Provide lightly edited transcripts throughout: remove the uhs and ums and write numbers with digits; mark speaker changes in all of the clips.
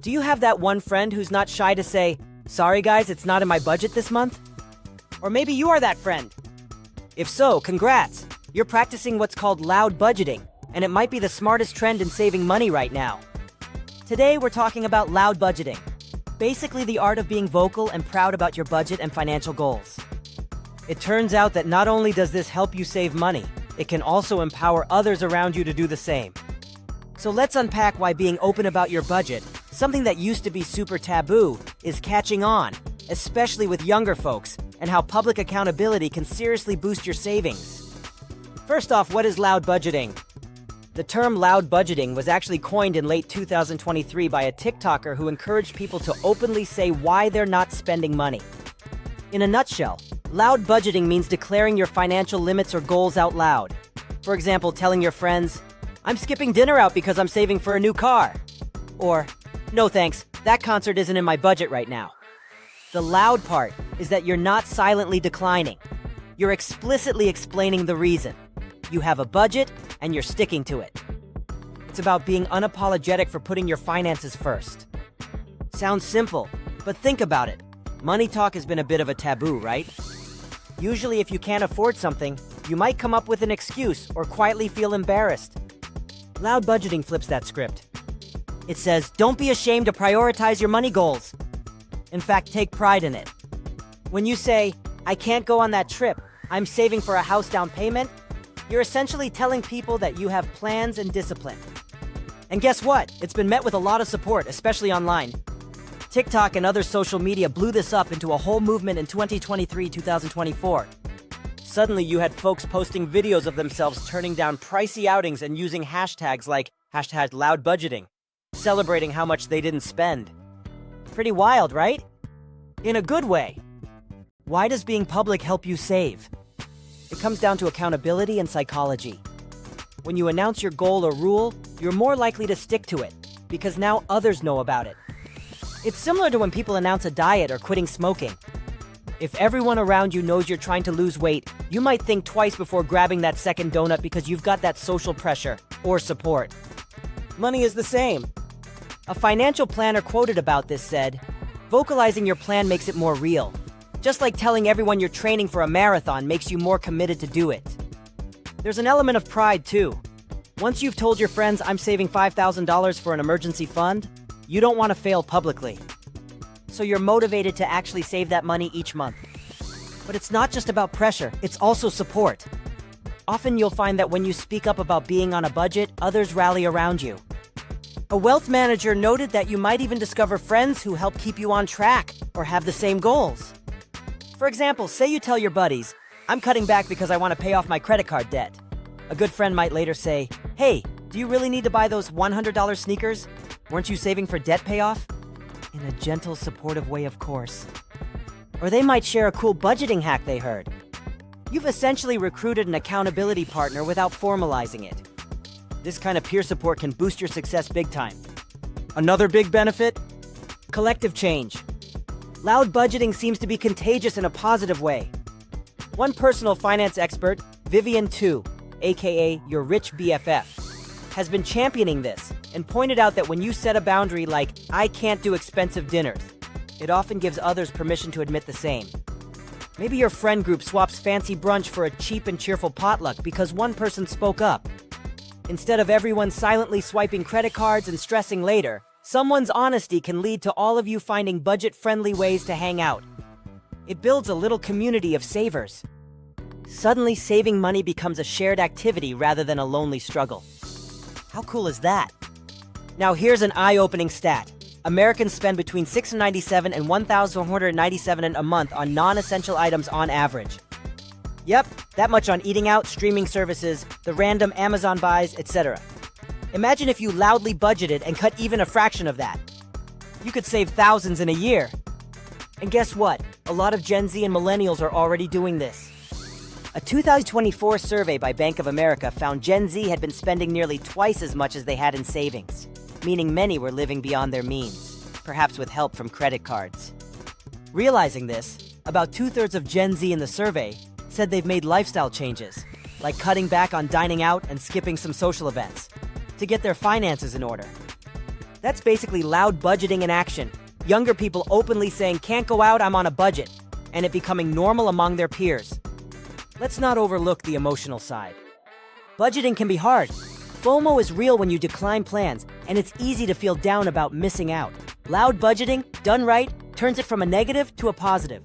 Speaker 1: Do you have that one friend who's not shy to say, "Sorry guys, it's not in my budget this month"? Or maybe you are that friend. If so, congrats. You're practicing what's called loud budgeting, and it might be the smartest trend in saving money right now. Today, we're talking about loud budgeting. Basically the art of being vocal and proud about your budget and financial goals. It turns out that not only does this help you save money, it can also empower others around you to do the same. So let's unpack why being open about your budget, something that used to be super taboo, is catching on, especially with younger folks, and how public accountability can seriously boost your savings. First off, what is loud budgeting? The term loud budgeting was actually coined in late 2023 by a TikToker who encouraged people to openly say why they're not spending money. In a nutshell, loud budgeting means declaring your financial limits or goals out loud. For example, telling your friends, "I'm skipping dinner out because I'm saving for a new car." Or, "No thanks, that concert isn't in my budget right now." The loud part is that you're not silently declining. You're explicitly explaining the reason. You have a budget, and you're sticking to it. It's about being unapologetic for putting your finances first. Sounds simple, but think about it. Money talk has been a bit of a taboo, right? Usually if you can't afford something, you might come up with an excuse or quietly feel embarrassed. Loud budgeting flips that script. It says, don't be ashamed to prioritize your money goals. In fact, take pride in it. When you say, "I can't go on that trip, I'm saving for a house down payment," you're essentially telling people that you have plans and discipline. And guess what? It's been met with a lot of support, especially online. TikTok and other social media blew this up into a whole movement in 2023-2024. Suddenly, you had folks posting videos of themselves turning down pricey outings and using hashtags like #loudbudgeting, celebrating how much they didn't spend. Pretty wild, right? In a good way. Why does being public help you save? It comes down to accountability and psychology. When you announce your goal or rule, you're more likely to stick to it, because now others know about it. It's similar to when people announce a diet or quitting smoking. If everyone around you knows you're trying to lose weight, you might think twice before grabbing that second donut because you've got that social pressure or support. Money is the same. A financial planner quoted about this said, "Vocalizing your plan makes it more real. Just like telling everyone you're training for a marathon makes you more committed to do it." There's an element of pride, too. Once you've told your friends, "I'm saving $5,000 for an emergency fund," you don't want to fail publicly. So you're motivated to actually save that money each month. But it's not just about pressure, it's also support. Often you'll find that when you speak up about being on a budget, others rally around you. A wealth manager noted that you might even discover friends who help keep you on track or have the same goals. For example, say you tell your buddies, "I'm cutting back because I want to pay off my credit card debt." A good friend might later say, "Hey, do you really need to buy those $100 sneakers? Weren't you saving for debt payoff?" In a gentle, supportive way, of course. Or they might share a cool budgeting hack they heard. You've essentially recruited an accountability partner without formalizing it. This kind of peer support can boost your success big time. Another big benefit? Collective change. Loud budgeting seems to be contagious in a positive way. One personal finance expert, Vivian Tu, aka your rich BFF, has been championing this and pointed out that when you set a boundary like, "I can't do expensive dinners," it often gives others permission to admit the same. Maybe your friend group swaps fancy brunch for a cheap and cheerful potluck because one person spoke up. Instead of everyone silently swiping credit cards and stressing later, someone's honesty can lead to all of you finding budget-friendly ways to hang out. It builds a little community of savers. Suddenly, saving money becomes a shared activity rather than a lonely struggle. How cool is that? Now here's an eye-opening stat. Americans spend between $697 and $1,197 a month on non-essential items on average. Yep, that much on eating out, streaming services, the random Amazon buys, etc. Imagine if you loudly budgeted and cut even a fraction of that. You could save thousands in a year. And guess what? A lot of Gen Z and millennials are already doing this. A 2024 survey by Bank of America found Gen Z had been spending nearly twice as much as they had in savings, meaning many were living beyond their means, perhaps with help from credit cards. Realizing this, about 2/3 of Gen Z in the survey said they've made lifestyle changes, like cutting back on dining out and skipping some social events, to get their finances in order. That's basically loud budgeting in action. Younger people openly saying, "Can't go out, I'm on a budget," and it becoming normal among their peers. Let's not overlook the emotional side. Budgeting can be hard. FOMO is real when you decline plans, and it's easy to feel down about missing out. Loud budgeting, done right, turns it from a negative to a positive.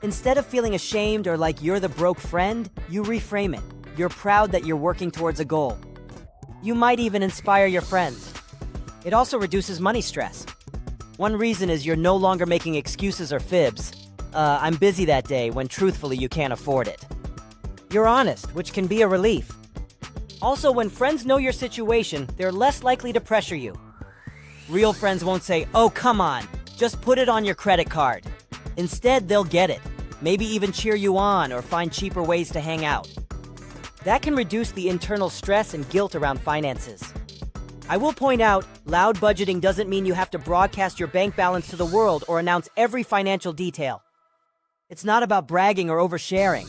Speaker 1: Instead of feeling ashamed or like you're the broke friend, you reframe it. You're proud that you're working towards a goal. You might even inspire your friends. It also reduces money stress. One reason is you're no longer making excuses or fibs. I'm busy that day, when truthfully you can't afford it. You're honest, which can be a relief. Also, when friends know your situation, they're less likely to pressure you. Real friends won't say, "Oh, come on, just put it on your credit card." Instead, they'll get it, maybe even cheer you on or find cheaper ways to hang out. That can reduce the internal stress and guilt around finances. I will point out, loud budgeting doesn't mean you have to broadcast your bank balance to the world or announce every financial detail. It's not about bragging or oversharing.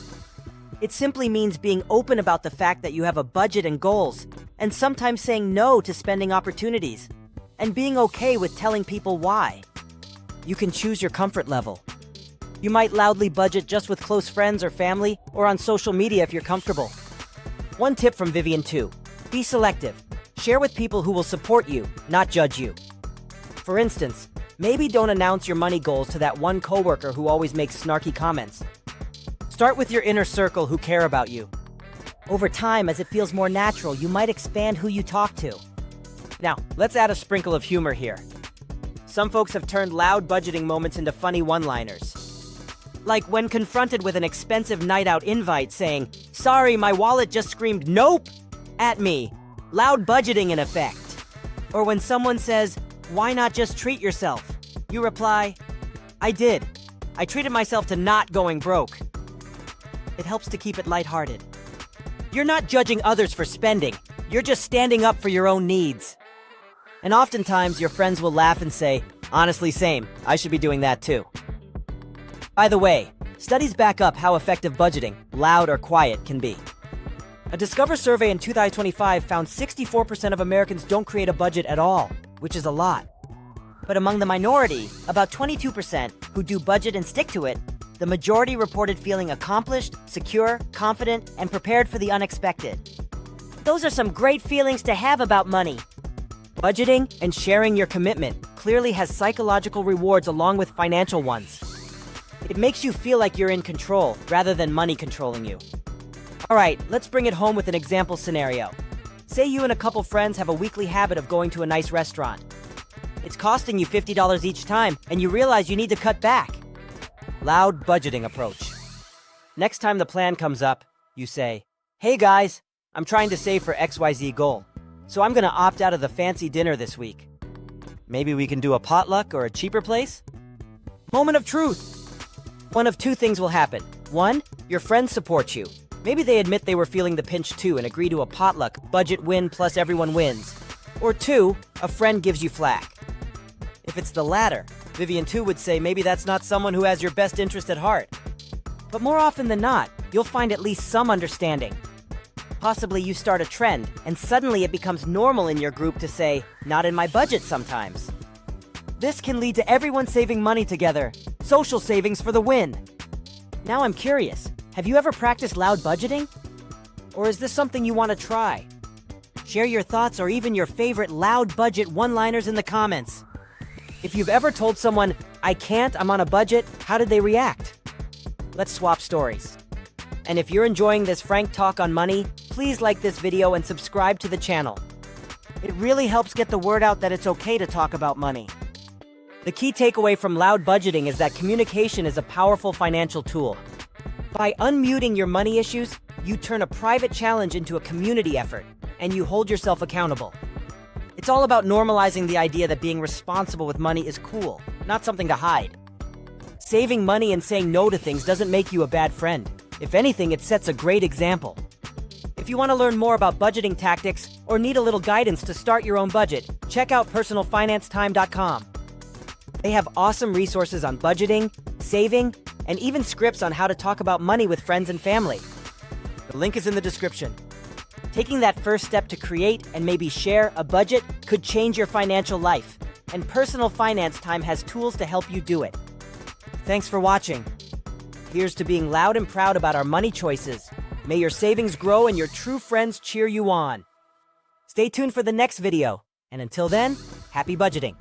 Speaker 1: It simply means being open about the fact that you have a budget and goals, and sometimes saying no to spending opportunities, and being okay with telling people why. You can choose your comfort level. You might loudly budget just with close friends or family, or on social media if you're comfortable. One tip from Vivian Tu: be selective. Share with people who will support you, not judge you. For instance, maybe don't announce your money goals to that one coworker who always makes snarky comments. Start with your inner circle who care about you. Over time, as it feels more natural, you might expand who you talk to. Now, let's add a sprinkle of humor here. Some folks have turned loud budgeting moments into funny one-liners. Like when confronted with an expensive night out invite saying, "Sorry, my wallet just screamed nope at me." Loud budgeting in effect. Or when someone says, "Why not just treat yourself?" You reply, "I did. I treated myself to not going broke." It helps to keep it lighthearted. You're not judging others for spending. You're just standing up for your own needs. And oftentimes, your friends will laugh and say, "Honestly, same. I should be doing that too." By the way, studies back up how effective budgeting, loud or quiet, can be. A Discover survey in 2025 found 64% of Americans don't create a budget at all, which is a lot. But among the minority, about 22% who do budget and stick to it, the majority reported feeling accomplished, secure, confident, and prepared for the unexpected. Those are some great feelings to have about money. Budgeting and sharing your commitment clearly has psychological rewards along with financial ones. It makes you feel like you're in control rather than money controlling you. All right, let's bring it home with an example scenario. Say you and a couple friends have a weekly habit of going to a nice restaurant. It's costing you $50 each time, and you realize you need to cut back. Loud budgeting approach. Next time the plan comes up, you say, "Hey guys, I'm trying to save for XYZ goal, so I'm gonna opt out of the fancy dinner this week. Maybe we can do a potluck or a cheaper place?" Moment of truth. One of two things will happen. One, your friends support you. Maybe they admit they were feeling the pinch too and agree to a potluck, budget win plus everyone wins. Or two, a friend gives you flack. If it's the latter, Vivian Tu would say maybe that's not someone who has your best interest at heart. But more often than not, you'll find at least some understanding. Possibly you start a trend, and suddenly it becomes normal in your group to say, "Not in my budget sometimes." This can lead to everyone saving money together. Social savings for the win. Now I'm curious, have you ever practiced loud budgeting? Or is this something you want to try? Share your thoughts or even your favorite loud budget one-liners in the comments. If you've ever told someone, "I can't, I'm on a budget," how did they react? Let's swap stories. And if you're enjoying this frank talk on money, please like this video and subscribe to the channel. It really helps get the word out that it's okay to talk about money. The key takeaway from loud budgeting is that communication is a powerful financial tool. By unmuting your money issues, you turn a private challenge into a community effort, and you hold yourself accountable. It's all about normalizing the idea that being responsible with money is cool, not something to hide. Saving money and saying no to things doesn't make you a bad friend. If anything, it sets a great example. If you want to learn more about budgeting tactics or need a little guidance to start your own budget, check out personalfinancetime.com. They have awesome resources on budgeting, saving, and even scripts on how to talk about money with friends and family. The link is in the description. Taking that first step to create and maybe share a budget could change your financial life, and Personal Finance Time has tools to help you do it. Thanks for watching. Here's to being loud and proud about our money choices. May your savings grow and your true friends cheer you on. Stay tuned for the next video, and until then, happy budgeting.